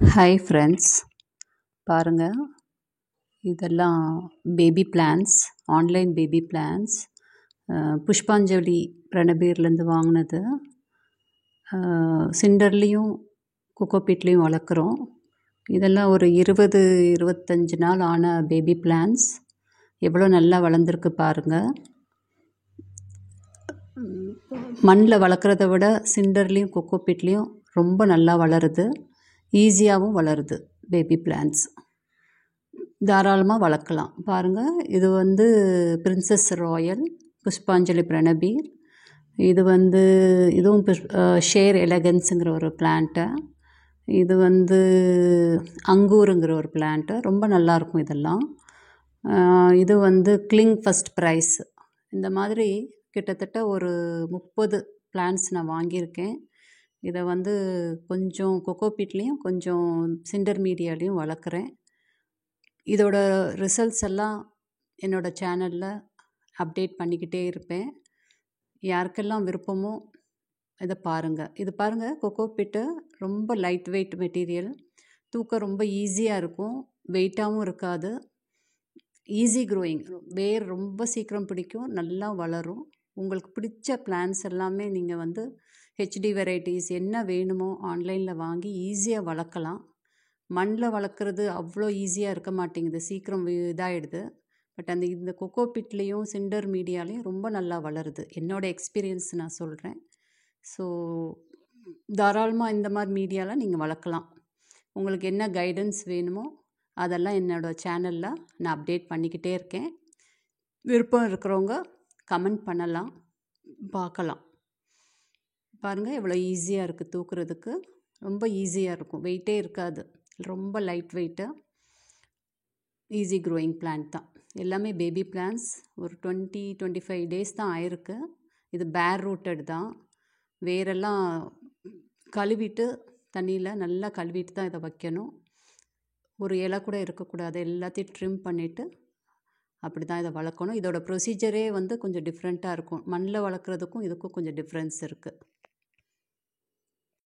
Hi friends, பாருங்க, இதெல்லாம் baby plans, online baby plans. Pushpanjali பிரணபீர்லேருந்து வாங்கினது. சிண்டர்லேயும் கொக்கோபீட்லேயும் வளர்க்குறோம். இதெல்லாம் ஒரு 20-25 நாள் ஆன பேபி பிளான்ஸ். எவ்வளோ நல்லா வளர்ந்துருக்கு பாருங்கள். மண்ணில் வளர்க்குறத விட சிண்டர்லேயும் கொக்கோபீட்லேயும் ரொம்ப நல்லா வளருது. ஈஸியாகவும் வளருது. பேபி பிளான்ஸ் தாராளமாக வளர்க்கலாம். பாருங்கள், இது பிரின்சஸ் ராயல் புஷ்பாஞ்சலி பிரணபீர். இதுவும் ஷேர் எலகன்ஸுங்கிற ஒரு பிளான்ட்டு. இது அங்கூருங்கிற ஒரு பிளான்ட்டு. ரொம்ப நல்லாயிருக்கும் இதெல்லாம். இது கிளிங் ஃபஸ்ட் ப்ரைஸ். இந்த மாதிரி கிட்டத்தட்ட ஒரு 30 பிளான்ஸ் நான் வாங்கியிருக்கேன். இதை கொஞ்சம் கொக்கோபீட்லேயும் கொஞ்சம் சிண்டர் மீடியாலேயும் வளர்க்குறேன். இதோட ரிசல்ட்ஸ் எல்லாம் என்னோடய சேனலில் அப்டேட் பண்ணிக்கிட்டே இருப்பேன். யாருக்கெல்லாம் விருப்பமோ இதை பாருங்கள். இது பாருங்கள், கொக்கோபீட்டு ரொம்ப லைட் வெயிட் மெட்டீரியல். தூக்க ரொம்ப ஈஸியாக இருக்கும், வெயிட்டாகவும் இருக்காது. ஈஸி க்ரோயிங், வேர் ரொம்ப சீக்கிரம் பிடிக்கும், நல்லா வளரும். உங்களுக்கு பிடிச்ச பிளான்ஸ் எல்லாமே நீங்கள் ஹெச்டி வெரைட்டிஸ் என்ன வேணுமோ ஆன்லைனில் வாங்கி ஈஸியாக வளர்க்கலாம். மண்ணில் வளர்க்குறது அவ்வளோ ஈஸியாக இருக்க மாட்டேங்குது, சீக்கிரம் இதாகிடுது. பட் இந்த கொக்கோபீட்லேயும் சிண்டர் மீடியாலேயும் ரொம்ப நல்லா வளருது. என்னோடய எக்ஸ்பீரியன்ஸ் நான் சொல்கிறேன். ஸோ தாராளமாக இந்த மாதிரி மீடியாவில் நீங்கள் வளர்க்கலாம். உங்களுக்கு என்ன கைடன்ஸ் வேணுமோ அதெல்லாம் என்னோடய சேனலில் நான் அப்டேட் பண்ணிக்கிட்டே இருக்கேன். விருப்பம் இருக்கிறவங்க கமெண்ட் பண்ணலாம், பார்க்கலாம். பாருங்கள், எவ்வளோ ஈஸியாக இருக்குது தூக்குறதுக்கு. ரொம்ப ஈஸியாக இருக்கும், வெயிட்டே இருக்காது, ரொம்ப light weight. Easy growing plant தான். எல்லாமே பேபி பிளான்ஸ். ஒரு 20-25 டேஸ் தான் ஆயிருக்கு. இது பேர் ரூட்டட் தான். வேரெல்லாம் கழுவிட்டு தண்ணியில் நல்லா கழுவிட்டு தான் இதை வைக்கணும். ஒரு இலை கூட இருக்கக்கூடாது, எல்லாத்தையும் ட்ரிம் பண்ணிவிட்டு அப்படி தான் இதை வளர்க்கணும். இதோட ப்ரொசீஜரே கொஞ்சம் டிஃப்ரெண்ட்டாக இருக்கும். மண்ணில் வளர்க்குறதுக்கும் இதுக்கும் கொஞ்சம் டிஃப்ரென்ஸ் இருக்குது.